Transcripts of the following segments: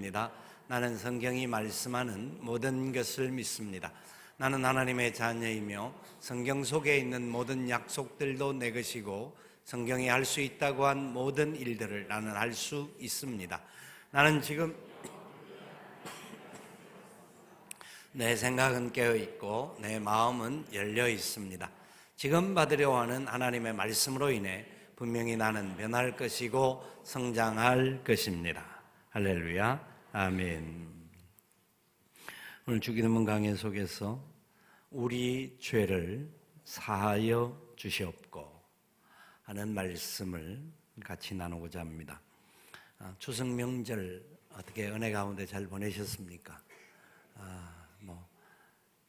고백합니다. 나는 성경이 말씀하는 모든 것을 믿습니다. 나는 하나님의 자녀이며 성경 속에 있는 모든 약속들도 내 것이고 성경이 할 수 있다고 한 모든 일들을 나는 할 수 있습니다. 나는 지금 내 생각은 깨어 있고 내 마음은 열려 있습니다. 지금 받으려 하는 하나님의 말씀으로 인해 분명히 나는 변할 것이고 성장할 것입니다. 할렐루야, 아멘. 오늘 주기도문 강해 속에서 우리 죄를 사하여 주시옵고 하는 말씀을 같이 나누고자 합니다. 추석 명절 어떻게 은혜 가운데 잘 보내셨습니까?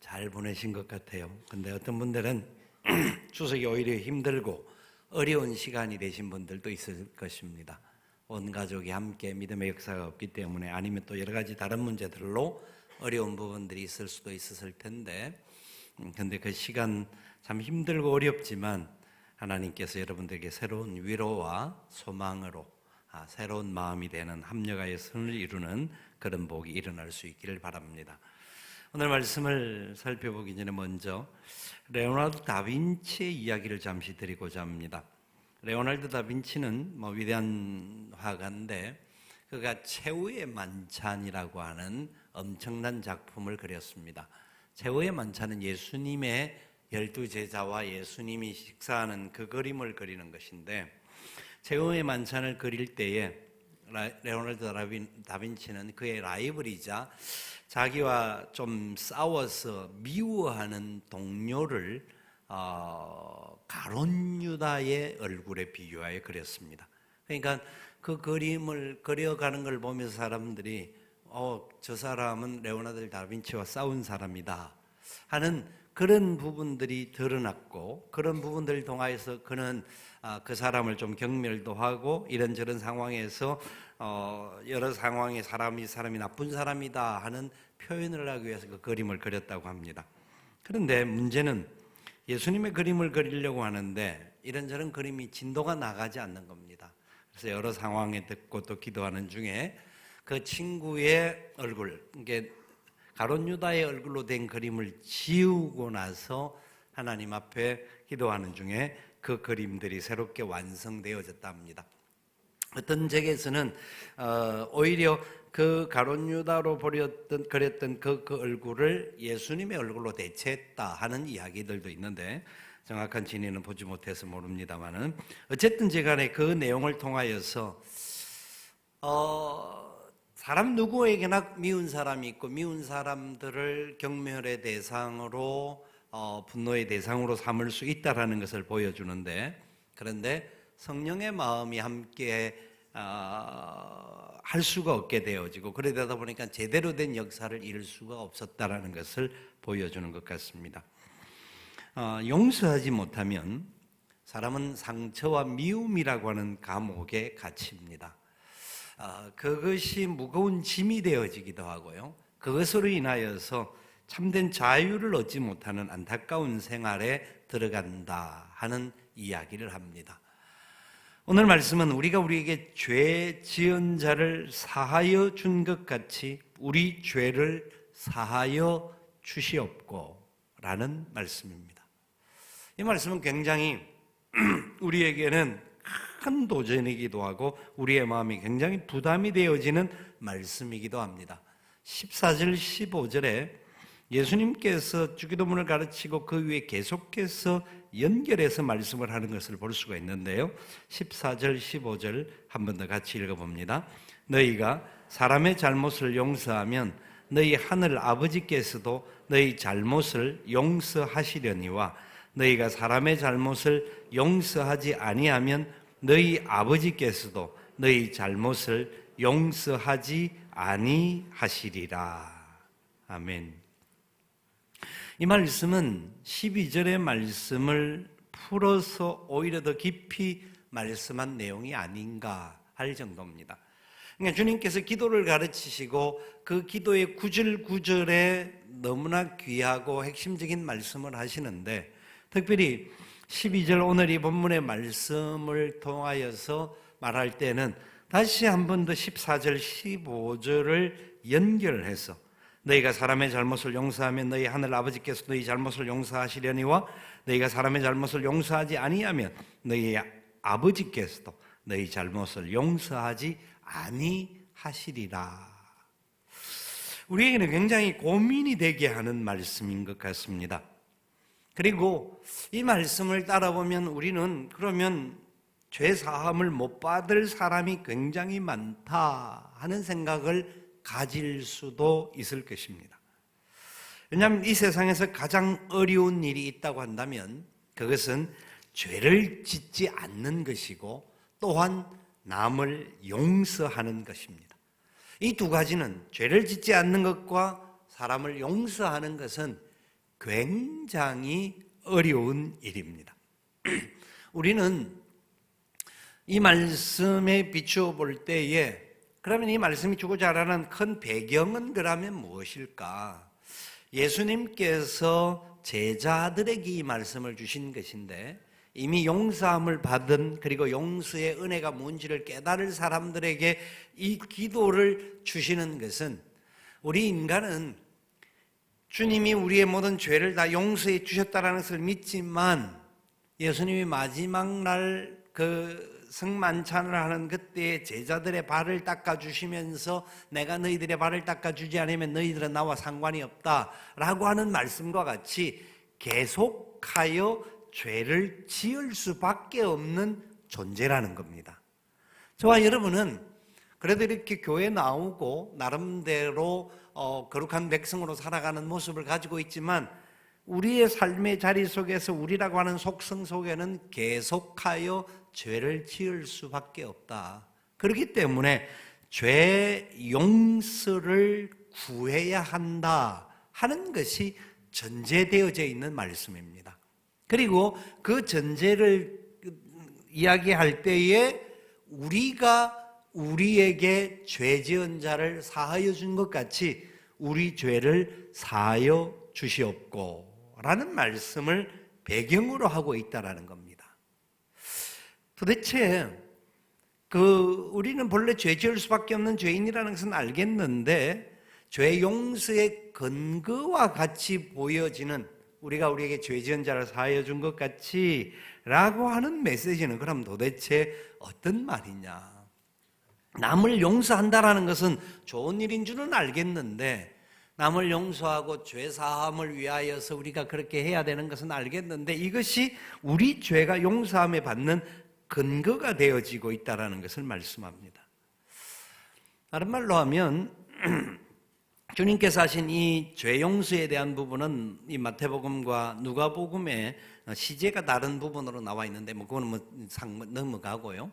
잘 보내신 것 같아요. 근데 어떤 분들은 추석이 오히려 힘들고 어려운 시간이 되신 분들도 있을 것입니다. 온 가족이 함께 믿음의 역사가 없기 때문에, 아니면 또 여러 가지 다른 문제들로 어려운 부분들이 있을 수도 있었을 텐데, 근데 그 시간 참 힘들고 어렵지만 하나님께서 여러분들에게 새로운 위로와 소망으로 새로운 마음이 되는 합력하여 선을 이루는 그런 복이 일어날 수 있기를 바랍니다. 오늘 말씀을 살펴보기 전에 먼저 레오나르도 다빈치의 이야기를 잠시 드리고자 합니다. 레오나르도 다빈치는 위대한 화가인데, 그가 최후의 만찬이라고 하는 엄청난 작품을 그렸습니다. 최후의 만찬은 예수님의 12제자와 예수님이 식사하는 그 그림을 그리는 것인데, 최후의 만찬을 그릴 때에 레오나르도 다빈치는 그의 라이벌이자 자기와 좀 싸워서 미워하는 동료를 가룟 유다의 얼굴에 비유하여 그렸습니다. 그러니까 그 그림을 그려가는 걸 보면서 사람들이 저 사람은 레오나르도 다빈치와 싸운 사람이다 하는 그런 부분들이 드러났고, 그런 부분들을 통하여서 그는 그 사람을 좀 경멸도 하고, 이런저런 상황에서 여러 상황에 사람이 나쁜 사람이다 하는 표현을 하기 위해서 그 그림을 그렸다고 합니다. 그런데 문제는 예수님의 그림을 그리려고 하는데 이런저런 그림이 진도가 나가지 않는 겁니다. 그래서 여러 상황에 듣고 또 기도하는 중에 그 친구의 얼굴, 이게 가룟 유다의 얼굴로 된 그림을 지우고 나서 하나님 앞에 기도하는 중에 그 그림들이 새롭게 완성되어졌다 합니다. 어떤 책에서는 오히려 그 가룟 유다로 그렸던 그 얼굴을 예수님의 얼굴로 대체했다 하는 이야기들도 있는데, 정확한 진위는 보지 못해서 모릅니다만은, 어쨌든 간에 그 내용을 통하여서 사람 누구에게나 미운 사람이 있고, 미운 사람들을 경멸의 대상으로 분노의 대상으로 삼을 수 있다라는 것을 보여주는데, 그런데 성령의 마음이 함께 할 수가 없게 되어지고, 그러다 보니까 제대로 된 역사를 이룰 수가 없었다라는 것을 보여주는 것 같습니다. 용서하지 못하면 사람은 상처와 미움이라고 하는 감옥에 갇힙니다. 그것이 무거운 짐이 되어지기도 하고요, 그것으로 인하여서 참된 자유를 얻지 못하는 안타까운 생활에 들어간다 하는 이야기를 합니다. 오늘 말씀은 우리가 우리에게 죄 지은 자를 사하여 준 것 같이 우리 죄를 사하여 주시옵고 라는 말씀입니다. 이 말씀은 굉장히 우리에게는 큰 도전이기도 하고 우리의 마음이 굉장히 부담이 되어지는 말씀이기도 합니다. 14절 15절에 예수님께서 주기도문을 가르치고 그 위에 계속해서 연결해서 말씀을 하는 것을 볼 수가 있는데요, 14절 15절 한 번 더 같이 읽어봅니다. 너희가 사람의 잘못을 용서하면 너희 하늘 아버지께서도 너희 잘못을 용서하시려니와 너희가 사람의 잘못을 용서하지 아니하면 너희 아버지께서도 너희 잘못을 용서하지 아니하시리라. 아멘. 이 말씀은 12절의 말씀을 풀어서 오히려 더 깊이 말씀한 내용이 아닌가 할 정도입니다. 그러니까 주님께서 기도를 가르치시고 그 기도의 구절구절에 너무나 귀하고 핵심적인 말씀을 하시는데, 특별히 12절 오늘 이 본문의 말씀을 통하여서 말할 때는 다시 한 번 더 14절, 15절을 연결해서 너희가 사람의 잘못을 용서하면 너희 하늘 아버지께서 너희 잘못을 용서하시려니와 너희가 사람의 잘못을 용서하지 아니하면 너희 아버지께서도 너희 잘못을 용서하지 아니하시리라. 우리에게는 굉장히 고민이 되게 하는 말씀인 것 같습니다. 그리고 이 말씀을 따라보면 우리는 그러면 죄 사함을 못 받을 사람이 굉장히 많다 하는 생각을 가질 수도 있을 것입니다. 왜냐하면 이 세상에서 가장 어려운 일이 있다고 한다면 그것은 죄를 짓지 않는 것이고 또한 남을 용서하는 것입니다. 이 두 가지는 죄를 짓지 않는 것과 사람을 용서하는 것은 굉장히 어려운 일입니다. 우리는 이 말씀에 비추어 볼 때에 그러면 이 말씀이 주고자 하는 큰 배경은 그러면 무엇일까? 예수님께서 제자들에게 이 말씀을 주신 것인데 이미 용서함을 받은 그리고 용서의 은혜가 뭔지를 깨달을 사람들에게 이 기도를 주시는 것은 우리 인간은 주님이 우리의 모든 죄를 다 용서해 주셨다는 것을 믿지만 예수님이 마지막 날 그 성만찬을 하는 그때 제자들의 발을 닦아주시면서 내가 너희들의 발을 닦아주지 않으면 너희들은 나와 상관이 없다라고 하는 말씀과 같이 계속하여 죄를 지을 수밖에 없는 존재라는 겁니다. 저와 여러분은 그래도 이렇게 교회 나오고 나름대로 거룩한 백성으로 살아가는 모습을 가지고 있지만 우리의 삶의 자리 속에서 우리라고 하는 속성 속에는 계속하여 죄를 지을 수밖에 없다. 그렇기 때문에 죄 용서를 구해야 한다 하는 것이 전제되어져 있는 말씀입니다. 그리고 그 전제를 이야기할 때에 우리가 우리에게 죄 지은 자를 사하여 준 것 같이 우리 죄를 사하여 주시옵고 라는 말씀을 배경으로 하고 있다라는 겁니다. 도대체 우리는 본래 죄 지을 수밖에 없는 죄인이라는 것은 알겠는데 죄 용서의 근거와 같이 보여지는 우리가 우리에게 죄 지은 자를 사하여 준 것 같이 라고 하는 메시지는 그럼 도대체 어떤 말이냐? 남을 용서한다라는 것은 좋은 일인 줄은 알겠는데 남을 용서하고 죄 사함을 위하여서 우리가 그렇게 해야 되는 것은 알겠는데 이것이 우리 죄가 용서함에 받는 근거가 되어지고 있다는 것을 말씀합니다. 다른 말로 하면 주님께서 하신 이 죄 용서에 대한 부분은 이 마태복음과 누가복음의 시제가 다른 부분으로 나와 있는데 그거는 넘어가고요.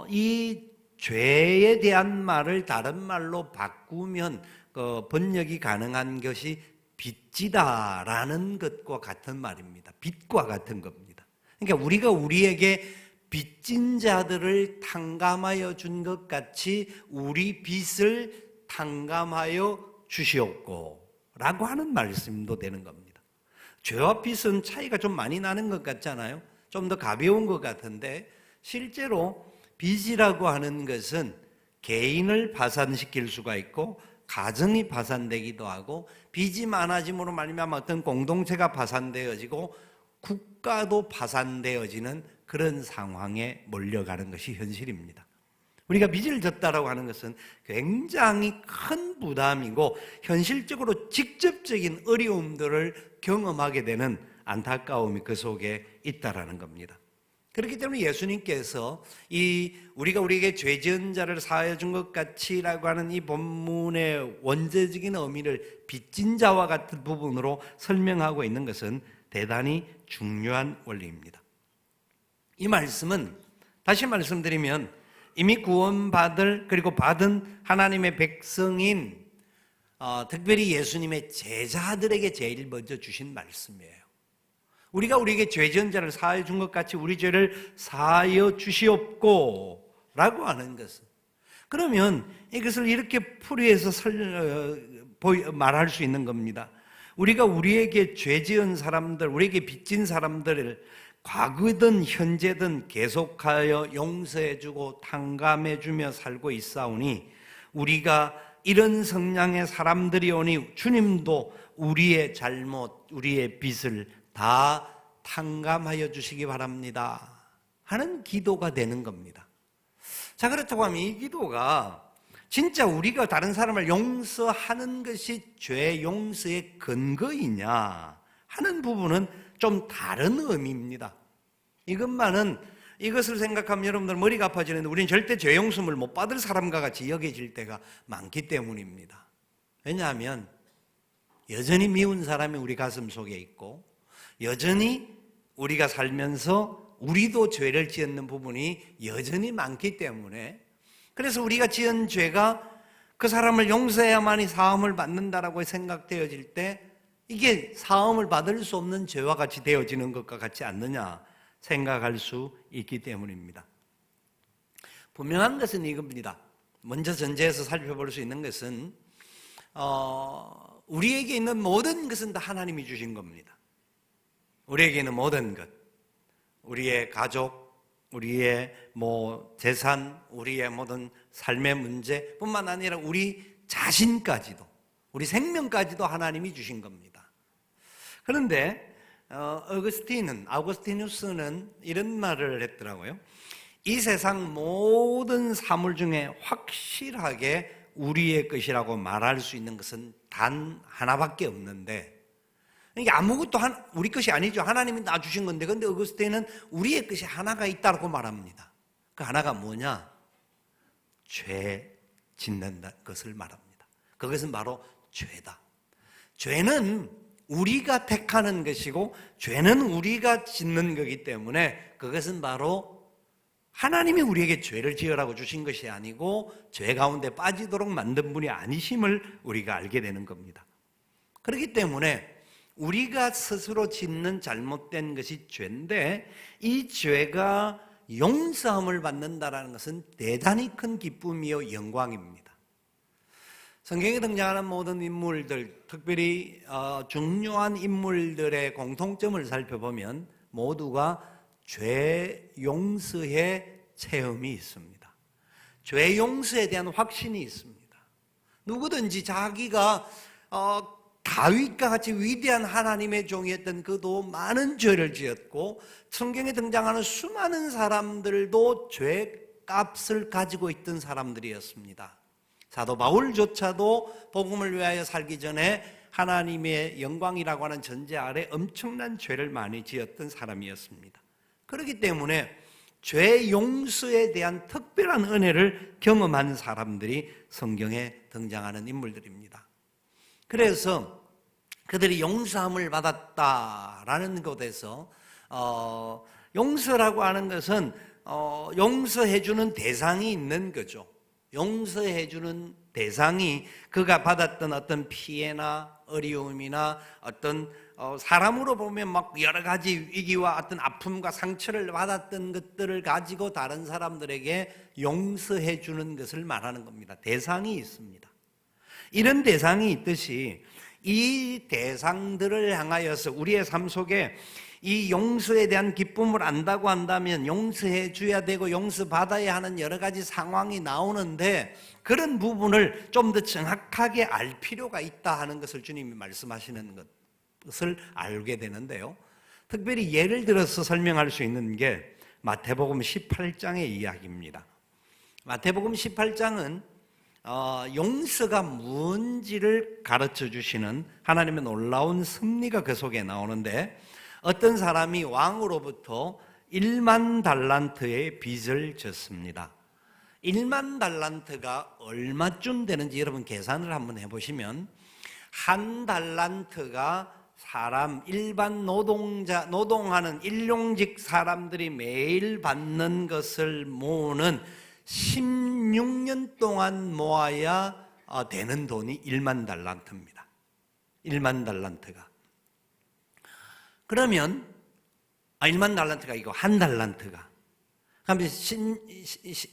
이 죄에 대한 말을 다른 말로 바꾸면 번역이 가능한 것이 빚지다라는 것과 같은 말입니다. 빚과 같은 겁니다. 그러니까 우리가 우리에게 빚진 자들을 탕감하여 준 것 같이 우리 빚을 탕감하여 주시옵고 라고 하는 말씀도 되는 겁니다. 죄와 빚은 차이가 좀 많이 나는 것 같잖아요. 좀 더 가벼운 것 같은데 실제로 빚이라고 하는 것은 개인을 파산시킬 수가 있고 가정이 파산되기도 하고 빚이 많아짐으로 말미암아 어떤 공동체가 파산되어지고 국가도 파산되어지는 그런 상황에 몰려가는 것이 현실입니다. 우리가 빚을 졌다라고 하는 것은 굉장히 큰 부담이고 현실적으로 직접적인 어려움들을 경험하게 되는 안타까움이 그 속에 있다라는 겁니다. 그렇기 때문에 예수님께서 우리가 우리에게 죄 지은 자를 사하여 준 것 같이라고 하는 이 본문의 원죄적인 의미를 빚진 자와 같은 부분으로 설명하고 있는 것은 대단히 중요한 원리입니다. 이 말씀은 다시 말씀드리면 이미 구원받을 그리고 받은 하나님의 백성인 특별히 예수님의 제자들에게 제일 먼저 주신 말씀이에요. 우리가 우리에게 죄 지은 자를 사하여 준 것 같이 우리 죄를 사하여 주시옵고 라고 하는 것은 그러면 이것을 이렇게 풀이해서 말할 수 있는 겁니다. 우리가 우리에게 죄 지은 사람들, 우리에게 빚진 사람들을 과거든 현재든 계속하여 용서해주고 탕감해주며 살고 있사오니 우리가 이런 성량의 사람들이 오니 주님도 우리의 잘못, 우리의 빚을 다 탕감하여 주시기 바랍니다 하는 기도가 되는 겁니다. 자, 그렇다고 하면 이 기도가 진짜 우리가 다른 사람을 용서하는 것이 죄 용서의 근거이냐 하는 부분은 좀 다른 의미입니다. 이것을 생각하면 여러분들 머리가 아파지는데 우리는 절대 죄 용서를 못 받을 사람과 같이 여겨질 때가 많기 때문입니다. 왜냐하면 여전히 미운 사람이 우리 가슴 속에 있고 여전히 우리가 살면서 우리도 죄를 지었는 부분이 여전히 많기 때문에, 그래서 우리가 지은 죄가 그 사람을 용서해야만이 사함을 받는다라고 생각되어질 때 이게 사함을 받을 수 없는 죄와 같이 되어지는 것과 같지 않느냐 생각할 수 있기 때문입니다. 분명한 것은 이겁니다. 먼저 전제에서 살펴볼 수 있는 것은 우리에게 있는 모든 것은 다 하나님이 주신 겁니다. 우리에게 있는 모든 것, 우리의 가족, 우리의 재산, 우리의 모든 삶의 문제뿐만 아니라 우리 자신까지도, 우리 생명까지도 하나님이 주신 겁니다. 그런데 아우구스티누스는 이런 말을 했더라고요. 이 세상 모든 사물 중에 확실하게 우리의 것이라고 말할 수 있는 것은 단 하나밖에 없는데, 이게 아무것도 우리 것이 아니죠. 하나님이 나 주신 건데, 근데 어거스틴은 우리의 것이 하나가 있다고 말합니다. 그 하나가 뭐냐? 죄 짓는 것을 말합니다. 그것은 바로 죄다. 죄는 우리가 택하는 것이고 죄는 우리가 짓는 거기 때문에 그것은 바로 하나님이 우리에게 죄를 지으라고 주신 것이 아니고 죄 가운데 빠지도록 만든 분이 아니심을 우리가 알게 되는 겁니다. 그렇기 때문에 우리가 스스로 짓는 잘못된 것이 죄인데 이 죄가 용서함을 받는다는 것은 대단히 큰 기쁨이요 영광입니다. 성경에 등장하는 모든 인물들, 특별히 중요한 인물들의 공통점을 살펴보면 모두가 죄 용서의 체험이 있습니다. 죄 용서에 대한 확신이 있습니다. 누구든지 자기가 다윗과 같이 위대한 하나님의 종이었던 그도 많은 죄를 지었고 성경에 등장하는 수많은 사람들도 죄값을 가지고 있던 사람들이었습니다. 사도 바울조차도 복음을 위하여 살기 전에 하나님의 영광이라고 하는 전제 아래 엄청난 죄를 많이 지었던 사람이었습니다. 그렇기 때문에 죄 용서에 대한 특별한 은혜를 경험한 사람들이 성경에 등장하는 인물들입니다. 그래서 그들이 용서함을 받았다라는 것에서 용서라고 하는 것은 용서해주는 대상이 있는 거죠. 용서해주는 대상이 그가 받았던 어떤 피해나 어려움이나 어떤 사람으로 보면 막 여러 가지 위기와 어떤 아픔과 상처를 받았던 것들을 가지고 다른 사람들에게 용서해주는 것을 말하는 겁니다. 대상이 있습니다. 이런 대상이 있듯이 이 대상들을 향하여서 우리의 삶 속에 이 용서에 대한 기쁨을 안다고 한다면 용서해 줘야 되고 용서받아야 하는 여러 가지 상황이 나오는데 그런 부분을 좀 더 정확하게 알 필요가 있다 하는 것을 주님이 말씀하시는 것을 알게 되는데요. 특별히 예를 들어서 설명할 수 있는 게 마태복음 18장의 이야기입니다. 마태복음 18장은 용서가 뭔지를 가르쳐 주시는 하나님의 놀라운 섭리가 그 속에 나오는데 어떤 사람이 왕으로부터 1만 달란트의 빚을 졌습니다. 1만 달란트가 얼마쯤 되는지 여러분 계산을 한번 해보시면 한 달란트가 사람 일반 노동하는 일용직 사람들이 매일 받는 것을 모으는 16년 동안 모아야 되는 돈이 1만 달란트입니다. 1만 달란트가. 그러면 1만 달란트가 이거 한 달란트가. 그러면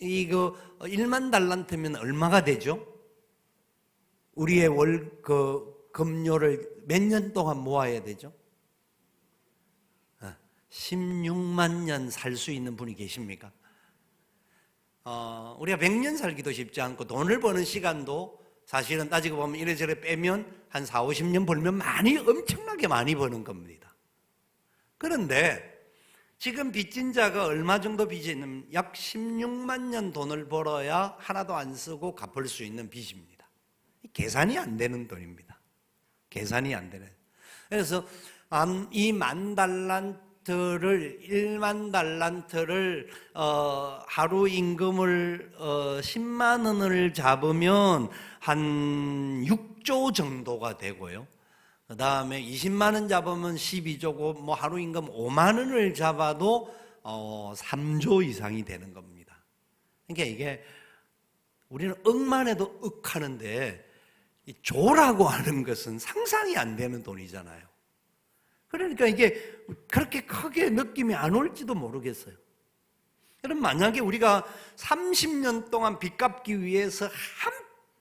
이거 1만 달란트면 얼마가 되죠? 우리의 금료를 몇 년 동안 모아야 되죠? 16만 년 살 수 있는 분이 계십니까? 우리가 100년 살기도 쉽지 않고 돈을 버는 시간도 사실은 따지고 보면 이래저래 빼면 한 4, 50년 벌면 엄청나게 많이 버는 겁니다. 그런데 지금 빚진 자가 얼마 정도 빚이 있는, 약 16만 년 돈을 벌어야 하나도 안 쓰고 갚을 수 있는 빚입니다. 계산이 안 되는 돈입니다. 계산이 안 되는. 그래서 이 10,000달란트를 10,000달란트를 하루 임금을 10만 원을 잡으면 한 6조 정도가 되고요. 그 다음에 20만 원 잡으면 12조고, 뭐 하루 임금 5만 원을 잡아도 3조 이상이 되는 겁니다. 그러니까 이게 우리는 억만 해도 억하는데, 이 조라고 하는 것은 상상이 안 되는 돈이잖아요. 그러니까 이게 그렇게 크게 느낌이 안 올지도 모르겠어요. 여러분, 만약에 우리가 30년 동안 빚 갚기 위해서 한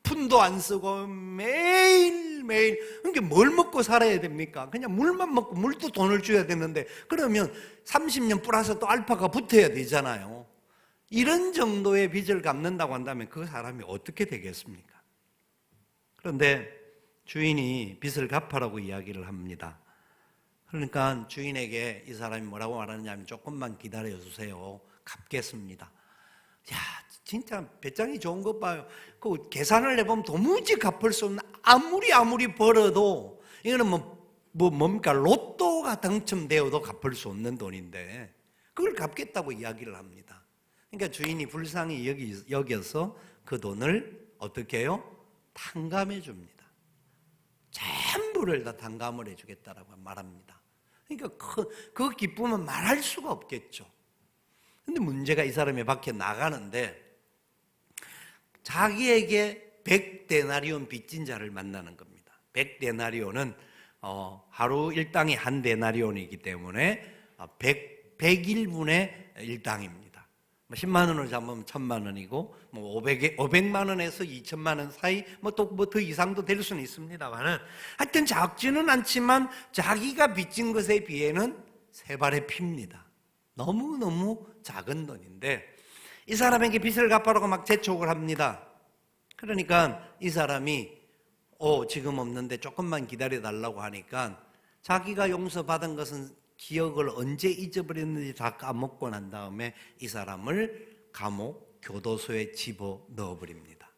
푼도 안 쓰고 매일매일, 그러니까 뭘 먹고 살아야 됩니까? 그냥 물만 먹고, 물도 돈을 줘야 되는데, 그러면 30년 플러스 또 알파가 붙어야 되잖아요. 이런 정도의 빚을 갚는다고 한다면 그 사람이 어떻게 되겠습니까? 그런데 주인이 빚을 갚아라고 이야기를 합니다. 그러니까 주인에게 이 사람이 뭐라고 말하느냐면, 조금만 기다려 주세요, 갚겠습니다. 야, 진짜 배짱이 좋은 것 봐요. 그 계산을 해보면 도무지 갚을 수 없는, 아무리 벌어도 이거는 뭡니까? 로또가 당첨되어도 갚을 수 없는 돈인데 그걸 갚겠다고 이야기를 합니다. 그러니까 주인이 불쌍히 여겨서 그 돈을 어떻게 해요? 탕감해 줍니다. 전부를 다 탕감을 해주겠다라고 말합니다. 그러니까 그 기쁨은 말할 수가 없겠죠. 근데 문제가, 이 사람이 밖에 나가는데 자기에게 100데나리온 빚진 자를 만나는 겁니다. 100데나리온은 하루 일당이 한 데나리온이기 때문에 100일분의 일당입니다. 10만 원을 잡으면 1,000만 원이고, 500만 원에서 2천만 원 사이, 또 더 이상도 될 수는 있습니다만은, 하여튼 작지는 않지만 자기가 빚진 것에 비해는 세 발의 피입니다. 너무너무 작은 돈인데 이 사람에게 빚을 갚아라고 막 재촉을 합니다. 그러니까 이 사람이 지금 없는데 조금만 기다려달라고 하니까, 자기가 용서받은 것은 기억을 언제 잊어버렸는지 다 까먹고 난 다음에 이 사람을 감옥 교도소에 집어 넣어버립니다.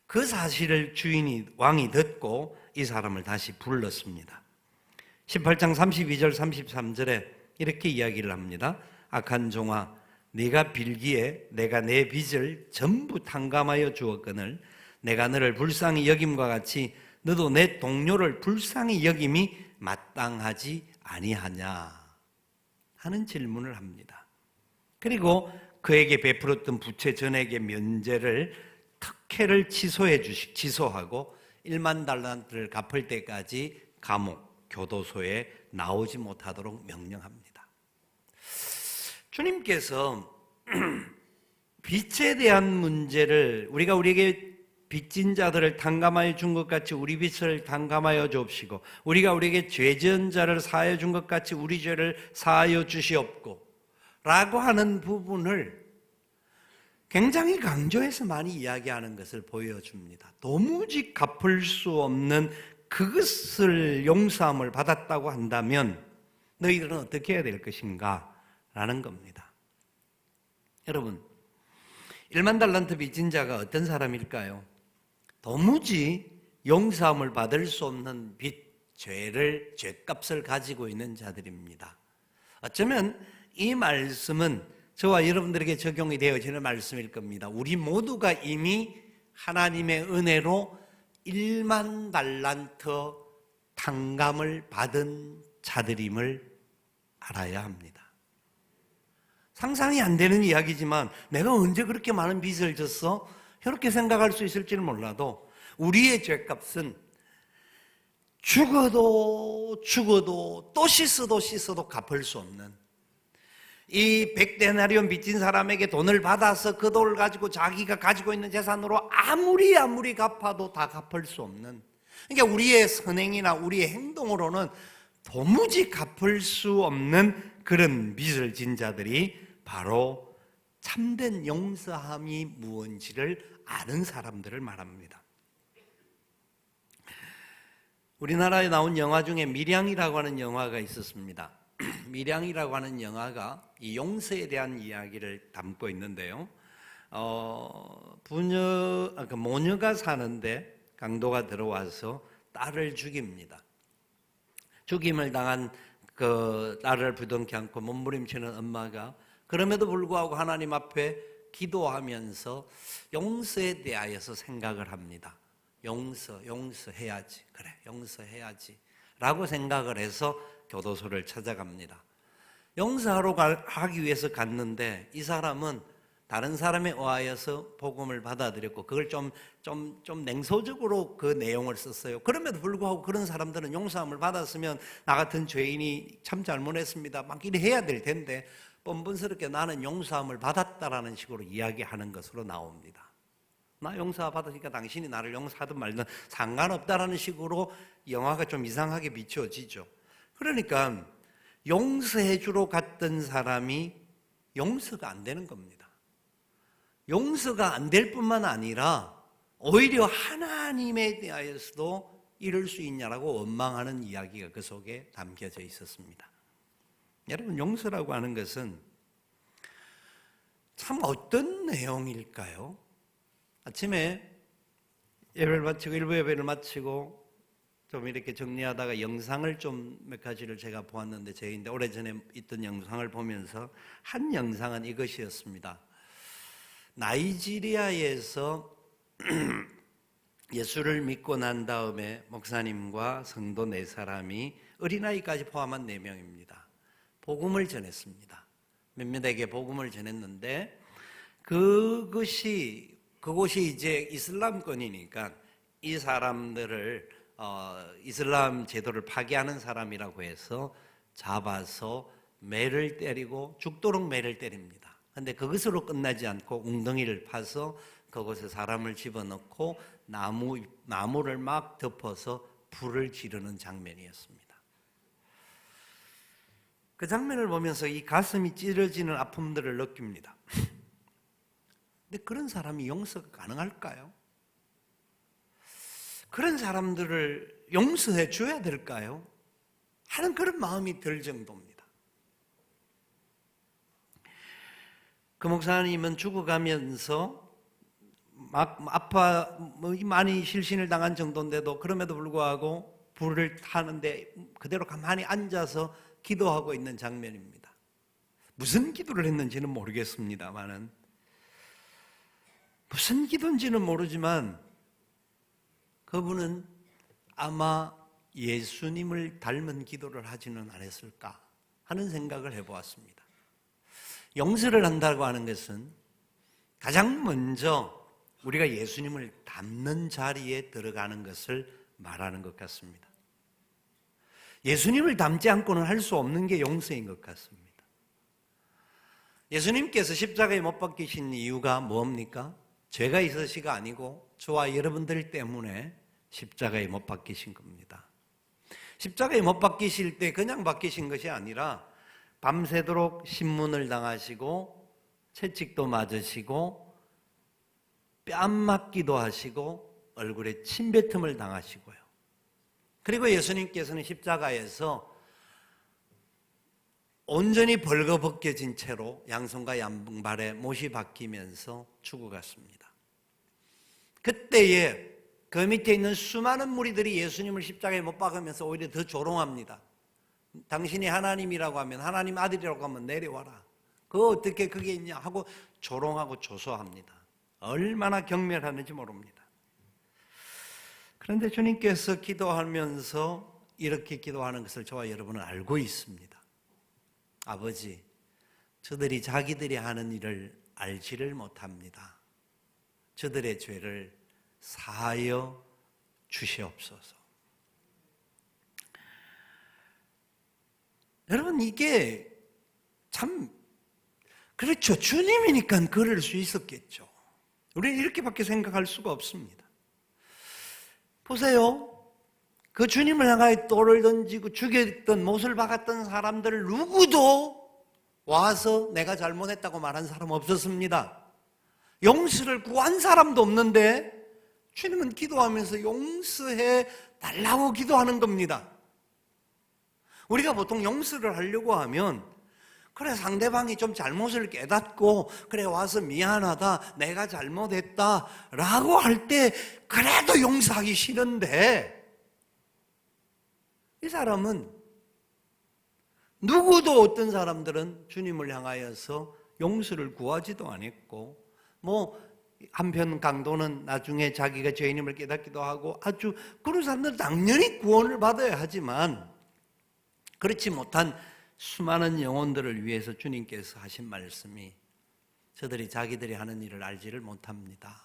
그 사실을 왕이 듣고 이 사람을 다시 불렀습니다. 18장 32절 33절에 이렇게 이야기를 합니다. 악한 종아, 네가 빌기에 내가 내 빚을 전부 탕감하여 주었거늘 내가 너를 불쌍히 여김과 같이 너도 내 동료를 불쌍히 여김이 마땅하지 아니하냐 하는 질문을 합니다. 그리고 그에게 베풀었던 부채 전액의 면제를, 특혜를 취소하고 1만 달란트를 갚을 때까지 감옥, 교도소에 나오지 못하도록 명령합니다. 주님께서 빚에 대한 문제를, 우리에게 빚진 자들을 탕감하여 준 것 같이 우리 빚을 탕감하여 주옵시고, 우리가 우리에게 죄 지은 자를 사하여 준 것 같이 우리 죄를 사하여 주시옵고 라고 하는 부분을 굉장히 강조해서 많이 이야기하는 것을 보여줍니다. 도무지 갚을 수 없는 그것을 용서함을 받았다고 한다면 너희들은 어떻게 해야 될 것인가 라는 겁니다. 여러분, 1만 달란트 빚진 자가 어떤 사람일까요? 도무지 용서함을 받을 수 없는 죄값을 가지고 있는 자들입니다. 어쩌면 이 말씀은 저와 여러분들에게 적용이 되어지는 말씀일 겁니다. 우리 모두가 이미 하나님의 은혜로 1만 달란트 탕감을 받은 자들임을 알아야 합니다. 상상이 안 되는 이야기지만 내가 언제 그렇게 많은 빚을 졌어? 이렇게 생각할 수 있을지는 몰라도 우리의 죄값은 죽어도 또 씻어도 갚을 수 없는, 이 100데나리온 빚진 사람에게 돈을 받아서 그 돈을 가지고 자기가 가지고 있는 재산으로 아무리 갚아도 다 갚을 수 없는, 그러니까 우리의 선행이나 우리의 행동으로는 도무지 갚을 수 없는 그런 빚을 진 자들이 바로 참된 용서함이 무엇인지를 아는 사람들을 말합니다. 우리나라에 나온 영화 중에 밀양이라고 하는 영화가 있었습니다. 밀양이라고 하는 영화가 이 용서에 대한 이야기를 담고 있는데요. 모녀가 사는데 강도가 들어와서 딸을 죽입니다. 죽임을 당한 그 딸을 부둥켜 안고 몸부림치는 엄마가 그럼에도 불구하고 하나님 앞에 기도하면서 용서에 대하여서 생각을 합니다. 용서해야지. 그래, 용서해야지. 라고 생각을 해서 교도소를 찾아갑니다. 용서하러 하기 위해서 갔는데 이 사람은 다른 사람에 의하여서 복음을 받아들였고 그걸 좀 냉소적으로 그 내용을 썼어요. 그럼에도 불구하고 그런 사람들은 용서함을 받았으면 나 같은 죄인이 참 잘못했습니다 막 이래 해야 될 텐데 뻔뻔스럽게 나는 용서함을 받았다라는 식으로 이야기하는 것으로 나옵니다. 나 용서 받으니까 당신이 나를 용서하든 말든 상관없다라는 식으로 영화가 좀 이상하게 비춰지죠. 그러니까 용서해 주러 갔던 사람이 용서가 안 되는 겁니다. 용서가 안 될 뿐만 아니라 오히려 하나님에 대하여서도 이럴 수 있냐라고 원망하는 이야기가 그 속에 담겨져 있었습니다. 여러분, 용서라고 하는 것은 참 어떤 내용일까요? 아침에 예배를 마치고 일부 예배를 마치고 좀 이렇게 정리하다가 영상을 좀 몇 가지를 제가 보았는데 제인데 오래전에 있던 영상을 보면서 한 영상은 이것이었습니다. 나이지리아에서 예수를 믿고 난 다음에 목사님과 성도 4사람이 어린아이까지 포함한 4명입니다. 복음을 전했습니다. 몇몇에게 복음을 전했는데 그곳이 이제 이슬람권이니까 이 사람들을 이슬람 제도를 파괴하는 사람이라고 해서 잡아서 매를 때리고 죽도록 매를 때립니다. 그런데 그것으로 끝나지 않고 웅덩이를 파서 그곳에 사람을 집어넣고 나무를 막 덮어서 불을 지르는 장면이었습니다. 그 장면을 보면서 이 가슴이 찢어지는 아픔들을 느낍니다. 근데 그런 사람이 용서가 가능할까요? 그런 사람들을 용서해 줘야 될까요? 하는 그런 마음이 들 정도입니다. 그 목사님은 죽어가면서 막 많이 실신을 당한 정도인데도 그럼에도 불구하고 불을 타는데 그대로 가만히 앉아서 기도하고 있는 장면입니다. 무슨 기도를 했는지는 모르겠습니다만은 무슨 기도인지는 모르지만 그분은 아마 예수님을 닮은 기도를 하지는 않았을까 하는 생각을 해보았습니다. 용서를 한다고 하는 것은 가장 먼저 우리가 예수님을 닮는 자리에 들어가는 것을 말하는 것 같습니다. 예수님을 닮지 않고는 할 수 없는 게 용서인 것 같습니다. 예수님께서 십자가에 못 박히신 이유가 뭡니까? 죄가 있으시가 아니고 저와 여러분들 때문에 십자가에 못 박히신 겁니다. 십자가에 못 박히실 때 그냥 박히신 것이 아니라 밤새도록 신문을 당하시고 채찍도 맞으시고 뺨 맞기도 하시고 얼굴에 침뱉음을 당하시고요. 그리고 예수님께서는 십자가에서 온전히 벌거벗겨진 채로 양손과 양발에 못이 박히면서 죽어갔습니다. 그때에 그 밑에 있는 수많은 무리들이 예수님을 십자가에 못 박으면서 오히려 더 조롱합니다. 당신이 하나님이라고 하면, 하나님 아들이라고 하면 내려와라. 그거 어떻게 그게 있냐 하고 조롱하고 조소합니다. 얼마나 경멸하는지 모릅니다. 그런데 주님께서 기도하면서 이렇게 기도하는 것을 저와 여러분은 알고 있습니다. 아버지, 저들이 자기들이 하는 일을 알지를 못합니다. 저들의 죄를 사하여 주시옵소서. 여러분, 이게 참 그렇죠. 주님이니까 그럴 수 있었겠죠. 우리는 이렇게밖에 생각할 수가 없습니다. 보세요. 그 주님을 향하여 돌을 던지고 죽였던, 못을 박았던 사람들 누구도 와서 내가 잘못했다고 말한 사람 없었습니다. 용서를 구한 사람도 없는데 주님은 기도하면서 용서해 달라고 기도하는 겁니다. 우리가 보통 용서를 하려고 하면 그래, 상대방이 좀 잘못을 깨닫고 그래, 와서 미안하다, 내가 잘못했다 라고 할 때 그래도 용서하기 싫은데, 이 사람은, 누구도 어떤 사람들은 주님을 향하여서 용서를 구하지도 않았고, 한편 강도는 나중에 자기가 죄인임을 깨닫기도 하고, 아주 그런 사람들은 당연히 구원을 받아야 하지만, 그렇지 못한 수많은 영혼들을 위해서 주님께서 하신 말씀이, 저들이 자기들이 하는 일을 알지를 못합니다.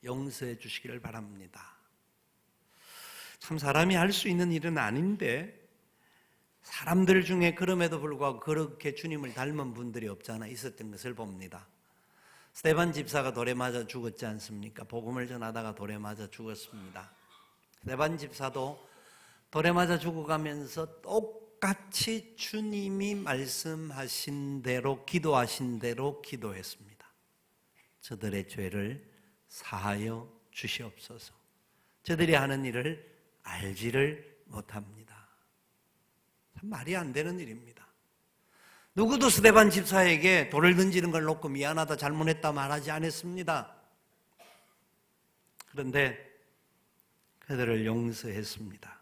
용서해 주시기를 바랍니다. 참 사람이 할 수 있는 일은 아닌데, 사람들 중에 그럼에도 불구하고 그렇게 주님을 닮은 분들이 없잖아 있었던 것을 봅니다. 스데반 집사가 돌에 맞아 죽었지 않습니까? 복음을 전하다가 돌에 맞아 죽었습니다. 스데반 집사도 돌에 맞아 죽어가면서 똑같이 주님이 말씀하신 대로, 기도하신 대로 기도했습니다. 저들의 죄를 사하여 주시옵소서. 저들이 하는 일을 알지를 못합니다. 참 말이 안 되는 일입니다. 누구도 스데반 집사에게 돌을 던지는 걸 놓고 미안하다, 잘못했다 말하지 않았습니다. 그런데 그들을 용서했습니다.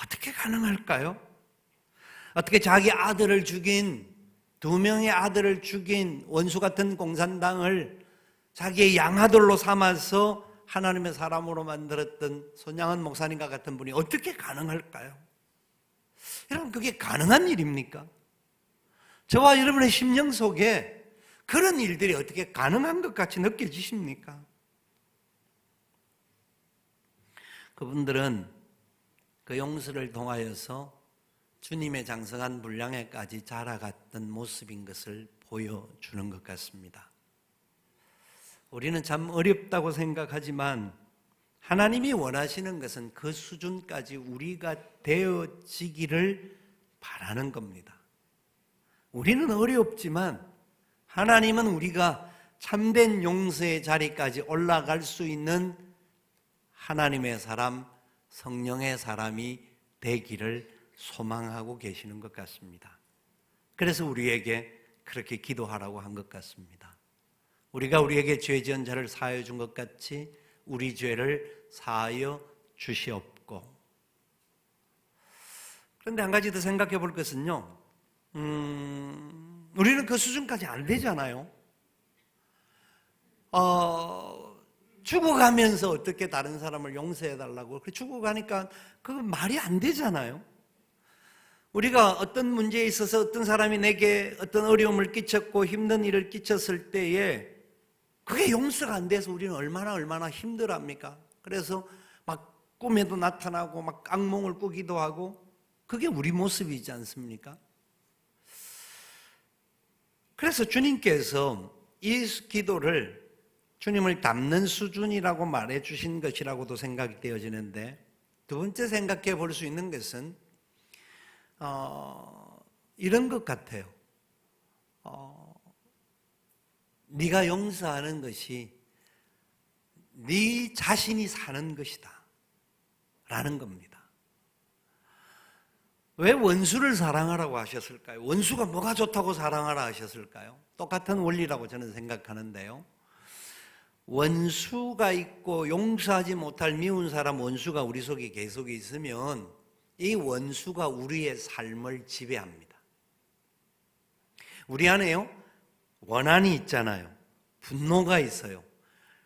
어떻게 가능할까요? 어떻게 자기 아들을 죽인, 2명의 아들을 죽인 원수 같은 공산당을 자기의 양아들로 삼아서 하나님의 사람으로 만들었던 손양은 목사님과 같은 분이 어떻게 가능할까요? 여러분, 그게 가능한 일입니까? 저와 여러분의 심령 속에 그런 일들이 어떻게 가능한 것 같이 느껴지십니까? 그분들은 그 용서를 통하여서 주님의 장성한 분량에까지 자라갔던 모습인 것을 보여주는 것 같습니다. 우리는 참 어렵다고 생각하지만 하나님이 원하시는 것은 그 수준까지 우리가 되어지기를 바라는 겁니다. 우리는 어렵지만 하나님은 우리가 참된 용서의 자리까지 올라갈 수 있는 하나님의 사람, 성령의 사람이 되기를 소망하고 계시는 것 같습니다. 그래서 우리에게 그렇게 기도하라고 한 것 같습니다. 우리가 우리에게 죄 지은 자를 사하여 준 것 같이 우리 죄를 사하여 주시옵고. 그런데 한 가지 더 생각해 볼 것은요, 우리는 그 수준까지 안 되잖아요. 죽어가면서 어떻게 다른 사람을 용서해 달라고, 죽어가니까 그건 말이 안 되잖아요. 우리가 어떤 문제에 있어서 어떤 사람이 내게 어떤 어려움을 끼쳤고 힘든 일을 끼쳤을 때에 그게 용서가 안 돼서 우리는 얼마나 힘들어합니까? 그래서 막 꿈에도 나타나고 막 악몽을 꾸기도 하고, 그게 우리 모습이지 않습니까? 그래서 주님께서 이 기도를 주님을 닮는 수준이라고 말해 주신 것이라고도 생각이 되어지는데, 두 번째 생각해 볼 수 있는 것은 이런 것 같아요. 네가 용서하는 것이 네 자신이 사는 것이다 라는 겁니다. 왜 원수를 사랑하라고 하셨을까요? 원수가 뭐가 좋다고 사랑하라 하셨을까요? 똑같은 원리라고 저는 생각하는데요, 원수가 있고 용서하지 못할 미운 사람, 원수가 우리 속에 계속 있으면 이 원수가 우리의 삶을 지배합니다. 우리 안에요, 원한이 있잖아요. 분노가 있어요.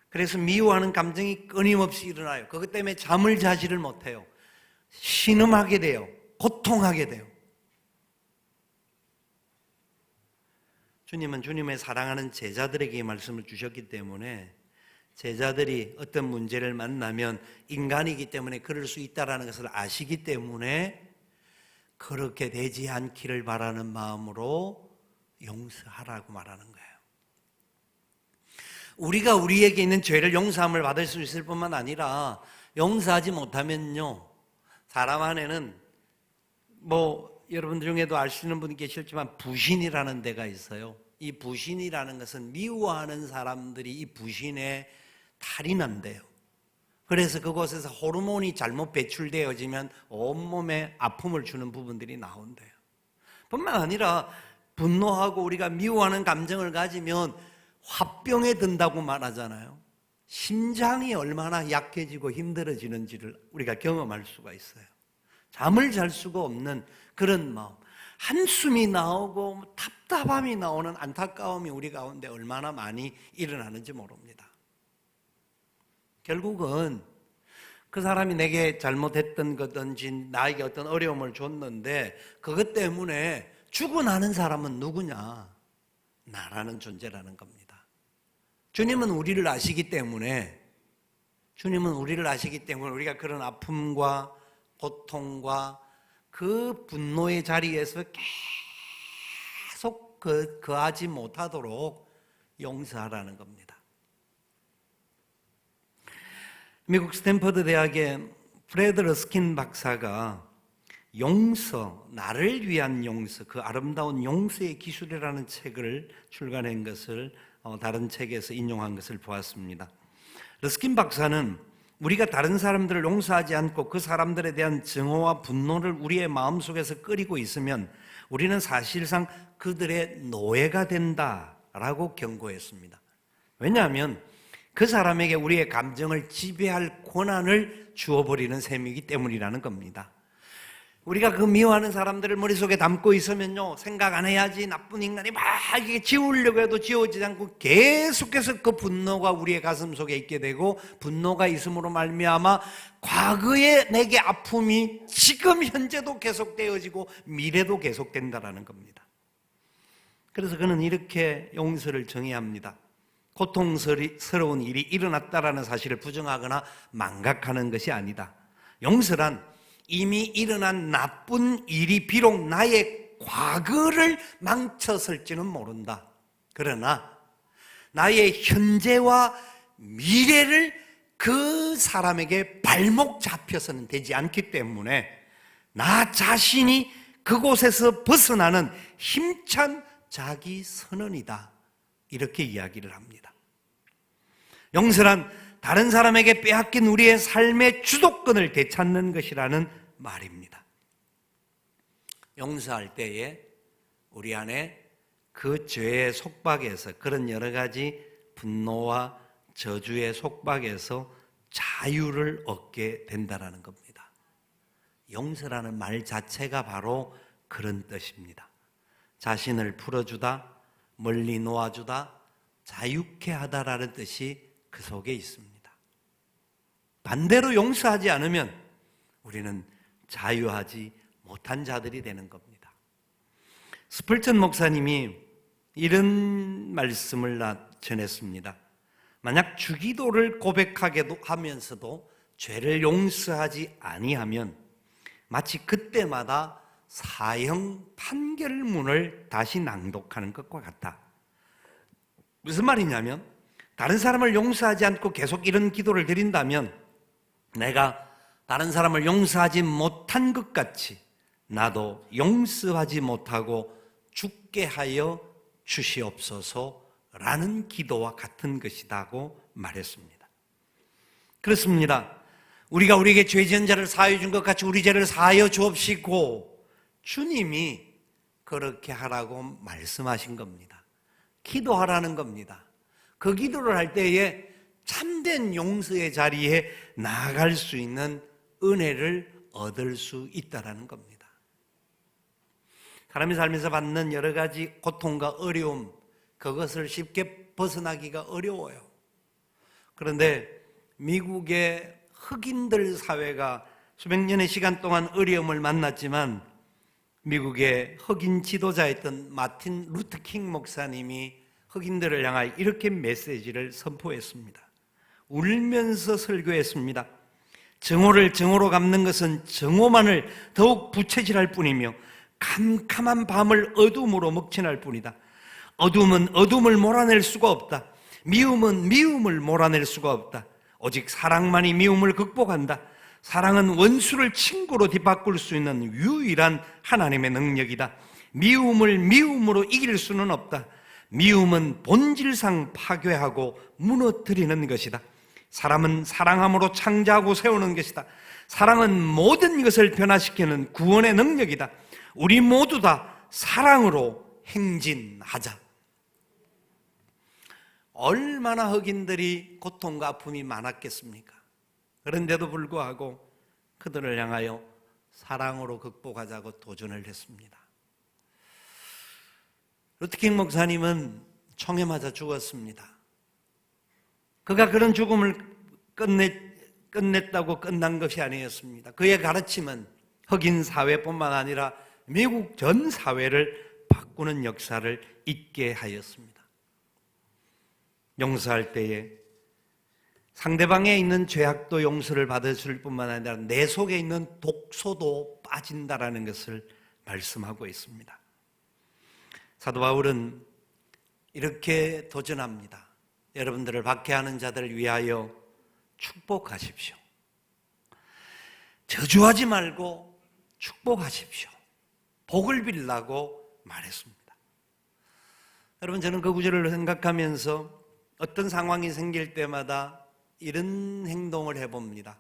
그래서 미워하는 감정이 끊임없이 일어나요. 그것 때문에 잠을 자지를 못해요. 신음하게 돼요. 고통하게 돼요. 주님은 주님의 사랑하는 제자들에게 이 말씀을 주셨기 때문에 제자들이 어떤 문제를 만나면 인간이기 때문에 그럴 수 있다는 것을 아시기 때문에 그렇게 되지 않기를 바라는 마음으로 용서하라고 말하는 거예요. 우리가 우리에게 있는 죄를 용서함을 받을 수 있을 뿐만 아니라 용서하지 못하면요, 사람 안에는 여러분들 중에도 아시는 분이 계실지만 부신이라는 데가 있어요. 이 부신이라는 것은 미워하는 사람들이 이 부신에 탈이 난대요. 그래서 그곳에서 호르몬이 잘못 배출되어지면 온몸에 아픔을 주는 부분들이 나온대요. 뿐만 아니라 분노하고 우리가 미워하는 감정을 가지면 화병에 든다고 말하잖아요. 심장이 얼마나 약해지고 힘들어지는지를 우리가 경험할 수가 있어요. 잠을 잘 수가 없는 그런 마음, 한숨이 나오고 답답함이 나오는 안타까움이 우리 가운데 얼마나 많이 일어나는지 모릅니다. 결국은 그 사람이 내게 잘못했던 거든지 나에게 어떤 어려움을 줬는데 그것 때문에 죽어나는 사람은 누구냐? 나라는 존재라는 겁니다. 주님은 우리를 아시기 때문에 우리가 그런 아픔과 고통과 그 분노의 자리에서 계속 거하지 못하도록 용서하라는 겁니다. 미국 스탠퍼드 대학의 프레드 러스킨 박사가 용서, 나를 위한 용서, 그 아름다운 용서의 기술이라는 책을 출간한 것을 다른 책에서 인용한 것을 보았습니다. 러스킨 박사는 우리가 다른 사람들을 용서하지 않고 그 사람들에 대한 증오와 분노를 우리의 마음속에서 끓이고 있으면 우리는 사실상 그들의 노예가 된다라고 경고했습니다. 왜냐하면 그 사람에게 우리의 감정을 지배할 권한을 주어버리는 셈이기 때문이라는 겁니다. 우리가 그 미워하는 사람들을 머릿속에 담고 있으면요, 생각 안 해야지, 나쁜 인간이 막 이게 지우려고 해도 지워지지 않고 계속해서 그 분노가 우리의 가슴 속에 있게 되고, 분노가 있음으로 말미암아 과거에 내게 아픔이 지금 현재도 계속되어지고 미래도 계속된다라는 겁니다. 그래서 그는 이렇게 용서를 정의합니다. 고통스러운 일이 일어났다라는 사실을 부정하거나 망각하는 것이 아니다. 용서란 이미 일어난 나쁜 일이 비록 나의 과거를 망쳤을지는 모른다. 그러나 나의 현재와 미래를 그 사람에게 발목 잡혀서는 되지 않기 때문에 나 자신이 그곳에서 벗어나는 힘찬 자기 선언이다. 이렇게 이야기를 합니다. 용서란 다른 사람에게 빼앗긴 우리의 삶의 주도권을 되찾는 것이라는 말입니다. 용서할 때에 우리 안에 그 죄의 속박에서, 그런 여러 가지 분노와 저주의 속박에서 자유를 얻게 된다는 겁니다. 용서라는 말 자체가 바로 그런 뜻입니다. 자신을 풀어주다, 멀리 놓아주다, 자유케 하다라는 뜻이 그 속에 있습니다. 반대로 용서하지 않으면 우리는 자유하지 못한 자들이 되는 겁니다. 스펄전 목사님이 이런 말씀을 전했습니다. 만약 주기도를 고백하게도 하면서도 죄를 용서하지 아니하면 마치 그때마다 사형 판결문을 다시 낭독하는 것과 같다. 무슨 말이냐면, 다른 사람을 용서하지 않고 계속 이런 기도를 드린다면 내가 다른 사람을 용서하지 못한 것 같이 나도 용서하지 못하고 죽게 하여 주시옵소서라는 기도와 같은 것이라고 말했습니다. 그렇습니다. 우리가 우리에게 죄 지은 자를 사하여 준 것 같이 우리 죄를 사하여 주옵시고, 주님이 그렇게 하라고 말씀하신 겁니다. 기도하라는 겁니다. 그 기도를 할 때에 참된 용서의 자리에 나아갈 수 있는 은혜를 얻을 수 있다는 겁니다. 사람이 살면서 받는 여러 가지 고통과 어려움, 그것을 쉽게 벗어나기가 어려워요. 그런데 미국의 흑인들 사회가 수백 년의 시간 동안 어려움을 만났지만, 미국의 흑인 지도자였던 마틴 루터 킹 목사님이 흑인들을 향하여 이렇게 메시지를 선포했습니다. 울면서 설교했습니다. 정오를 정오로 갚는 것은 정오만을 더욱 부채질할 뿐이며 캄캄한 밤을 어둠으로 먹칠할 뿐이다. 어둠은 어둠을 몰아낼 수가 없다. 미움은 미움을 몰아낼 수가 없다. 오직 사랑만이 미움을 극복한다. 사랑은 원수를 친구로 뒤바꿀 수 있는 유일한 하나님의 능력이다. 미움을 미움으로 이길 수는 없다. 미움은 본질상 파괴하고 무너뜨리는 것이다. 사람은 사랑함으로 창조하고 세우는 것이다. 사랑은 모든 것을 변화시키는 구원의 능력이다. 우리 모두 다 사랑으로 행진하자. 얼마나 흑인들이 고통과 아픔이 많았겠습니까? 그런데도 불구하고 그들을 향하여 사랑으로 극복하자고 도전을 했습니다. 루트킹 목사님은 총에 맞아 죽었습니다. 그가 그런 죽음을 끝냈다고 끝난 것이 아니었습니다. 그의 가르침은 흑인 사회뿐만 아니라 미국 전 사회를 바꾸는 역사를 있게 하였습니다. 용서할 때에 상대방에 있는 죄악도 용서를 받으실 뿐만 아니라 내 속에 있는 독소도 빠진다라는 것을 말씀하고 있습니다. 사도 바울은 이렇게 도전합니다. 여러분들을 박해하는 자들을 위하여 축복하십시오. 저주하지 말고 축복하십시오. 복을 빌라고 말했습니다. 여러분, 저는 그 구절을 생각하면서 어떤 상황이 생길 때마다 이런 행동을 해봅니다.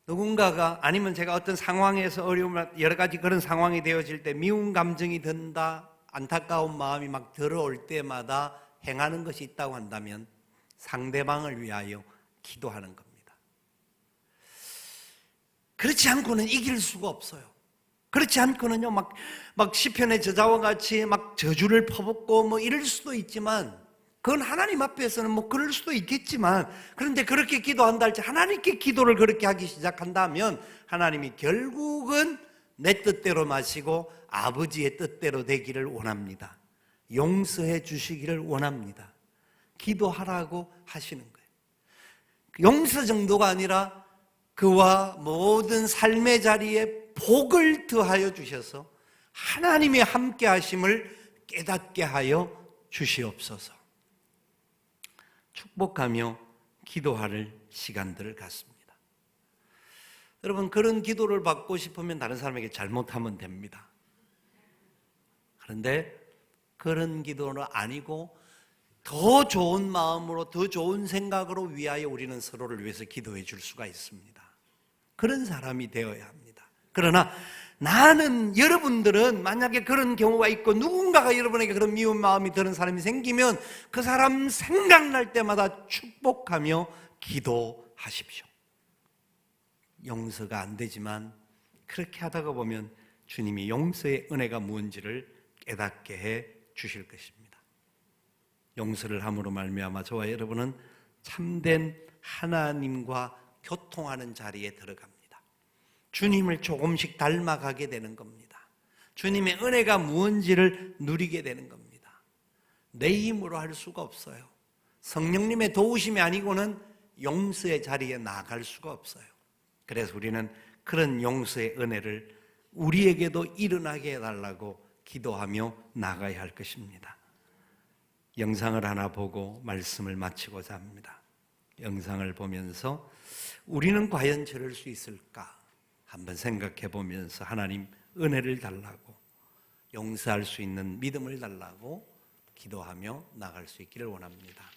누군가가, 아니면 제가 어떤 상황에서 어려움을, 여러 가지 그런 상황이 되어질 때 미운 감정이 든다, 안타까운 마음이 막 들어올 때마다 행하는 것이 있다고 한다면 상대방을 위하여 기도하는 겁니다. 그렇지 않고는 이길 수가 없어요. 그렇지 않고는요, 막 시편의 저자와 같이 막 저주를 퍼붓고 뭐 이럴 수도 있지만, 그건 하나님 앞에서는 뭐 그럴 수도 있겠지만, 그런데 그렇게 기도한다 할지 하나님께 기도를 그렇게 하기 시작한다면 하나님이 결국은 내 뜻대로 마시고 아버지의 뜻대로 되기를 원합니다. 용서해 주시기를 원합니다. 기도하라고 하시는 거예요. 용서 정도가 아니라 그와 모든 삶의 자리에 복을 더하여 주셔서 하나님의 함께 하심을 깨닫게 하여 주시옵소서. 축복하며 기도할 시간들을 갖습니다. 여러분, 그런 기도를 받고 싶으면 다른 사람에게 잘못하면 됩니다. 그런데 그런 기도는 아니고 더 좋은 마음으로, 더 좋은 생각으로 위하여 우리는 서로를 위해서 기도해 줄 수가 있습니다. 그런 사람이 되어야 합니다. 그러나 나는, 여러분들은 만약에 그런 경우가 있고 누군가가 여러분에게 그런 미운 마음이 드는 사람이 생기면 그 사람 생각날 때마다 축복하며 기도하십시오. 용서가 안 되지만 그렇게 하다가 보면 주님이 용서의 은혜가 무엇인지를 깨닫게 해 주실 것입니다. 용서를 함으로 말미암아 저와 여러분은 참된 하나님과 교통하는 자리에 들어갑니다. 주님을 조금씩 닮아가게 되는 겁니다. 주님의 은혜가 무엇인지를 누리게 되는 겁니다. 내 힘으로 할 수가 없어요. 성령님의 도우심이 아니고는 용서의 자리에 나아갈 수가 없어요. 그래서 우리는 그런 용서의 은혜를 우리에게도 일어나게 해달라고 기도하며 나가야 할 것입니다. 영상을 하나 보고 말씀을 마치고자 합니다. 영상을 보면서 우리는 과연 저럴 수 있을까 한번 생각해 보면서 하나님 은혜를 달라고, 용서할 수 있는 믿음을 달라고 기도하며 나갈 수 있기를 원합니다.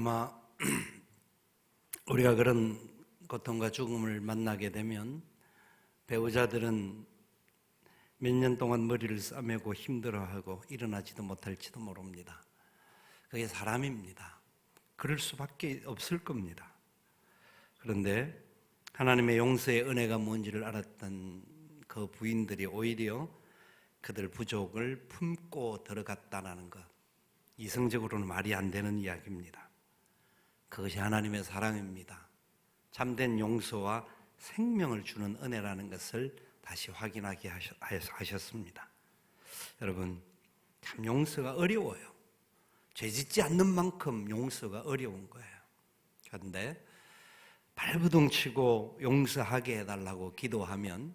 아마 우리가 그런 고통과 죽음을 만나게 되면 배우자들은 몇 년 동안 머리를 싸매고 힘들어하고 일어나지도 못할지도 모릅니다. 그게 사람입니다. 그럴 수밖에 없을 겁니다. 그런데 하나님의 용서의 은혜가 뭔지를 알았던 그 부인들이 오히려 그들 부족을 품고 들어갔다는 것, 이성적으로는 말이 안 되는 이야기입니다. 그것이 하나님의 사랑입니다. 참된 용서와 생명을 주는 은혜라는 것을 다시 확인하게 하셨습니다. 여러분, 참 용서가 어려워요. 죄 짓지 않는 만큼 용서가 어려운 거예요. 그런데 발부둥 치고 용서하게 해달라고 기도하면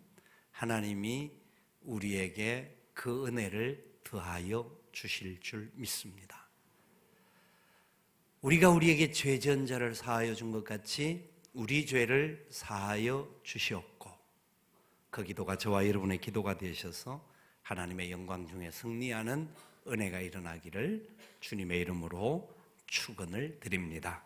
하나님이 우리에게 그 은혜를 더하여 주실 줄 믿습니다. 우리가 우리에게 죄 지은 자를 사하여 준 것 같이 우리 죄를 사하여 주시옵고, 그 기도가 저와 여러분의 기도가 되셔서 하나님의 영광 중에 승리하는 은혜가 일어나기를 주님의 이름으로 축원을 드립니다.